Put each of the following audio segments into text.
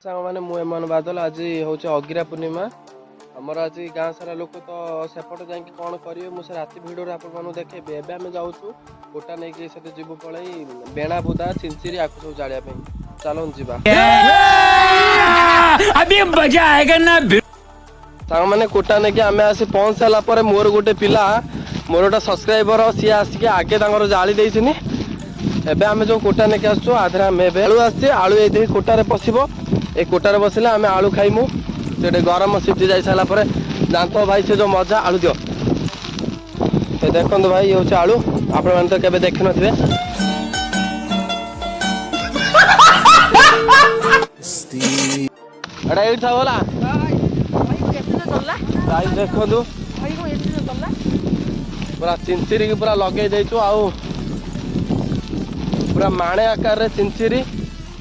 मैंने मुझे बादल आज हूँ अगिरा पूर्णिमा आमर आज गाँ सारा लोक तो सेपट जा कौन करेंगे मुझे राति भिडियो आपको देखेबी एवं आम जाऊँ गोटा नहीं जीव पल बेणा बुदा चिंचिरी आपको सब जाड़िया चलो जीवा सांग मैंने कोटा नहीं आम आसी पहुँच सारापर मोर गोटे पिला मोर गोटे सब्सक्राइबर सी आसिक आगे जाली देनी एबे आमे जो कोटा नहीं आसु आधे आम आलू आसचे आलू ये कोटार पशब ए कोटार बसिले आम आलू खाइमु से गरम सीटी जा सारापर जानत भाई से जो मजा आलू दियो देखो भाई ये हूँ आलू आपण मैंने तो केबे देखि नथिबे एटा एइट था बोला भाई देखो पूरा चिंचिरी की पूरा लगे देचु आउ पूरा माणे आकार रे चिंचिरी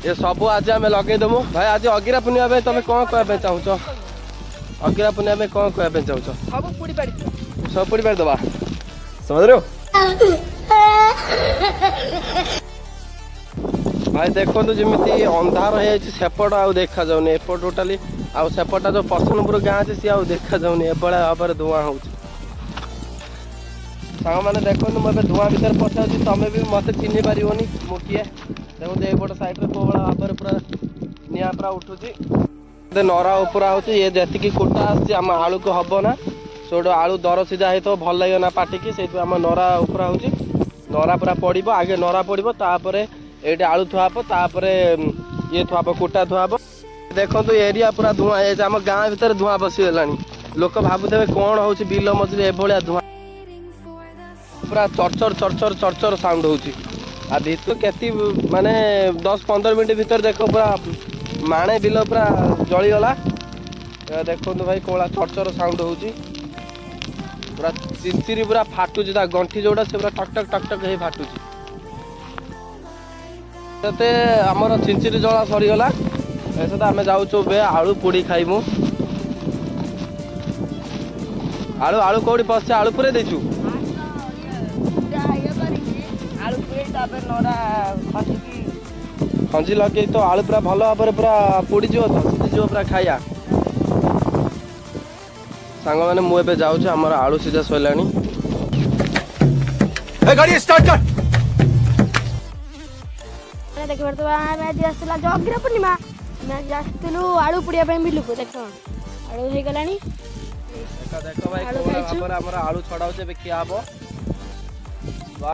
ये सब आज आम लगेदेमु भाई आज अगिरा पूर्णिमा तुम कौन कहना चाहूच अगिरा पूर्णिमा कौन कहना चाहूच सब पुड़ी पार दबा समझ रहे हो भाई देखो जमी अंधार हो सेपट आ देखा जाऊनी एपट टोटाली आ सेपटा जो पसंदपुर गाँ अच्छे सी देखा जाऊनी एभलिया भाव में धूआं हो सांग मैंने देखो मुझे धूआं भितर पशा तुम भी मत चिन्ह पारनी मु किए देखो एपट सैड्रे कौ भाव में पूरा निआ पूरा उठुची नरा उपरा हो जी कोटा आम आलू को हम ना से आलू दर सीधा हो भल लगे ना पाटिकी से आम नरा उपरा हो नरा पूरा पड़ो आगे नरा पड़ो तापर ये आलू थुआब तापर ये थुआब कोटा थुआब देखो एरिया पूरा धूआं है आम गाँ भर धूआं बसीगला लोक भावुवे कौन हो बिल मझे एभलिया धूआं पूरा चरचर चरचर चरचर साउंड हो भीतर के माने 10-15 मिनट भीतर देखो पूरा माणे बिल पूरा जलीगला देखो भाई कोला चरचर साउंड हो पूरा चिंचिरी पूरा फाटुची गंठी जोड़ा से पूरा टक टक टक टक फाटुची आमर चिंचिरी जला सरीगला ऐसे आम जाऊँ आलू पोड़ी खाइमु आलू आलू कौड़ी पशे आलू पूरे देचु खंजी लगे तो आलू पूरा भल भाव में पूरा पोड़ीज तो सीझीज पूरा खाया सांग मैंने मुझे जाऊँ आम आलू सीझा सैला देखिए तो अगिरा पूर्णिमा आलू पुड़िया बिलू को देख आलू हो गला देखो भाई आलू छड़ा किया हम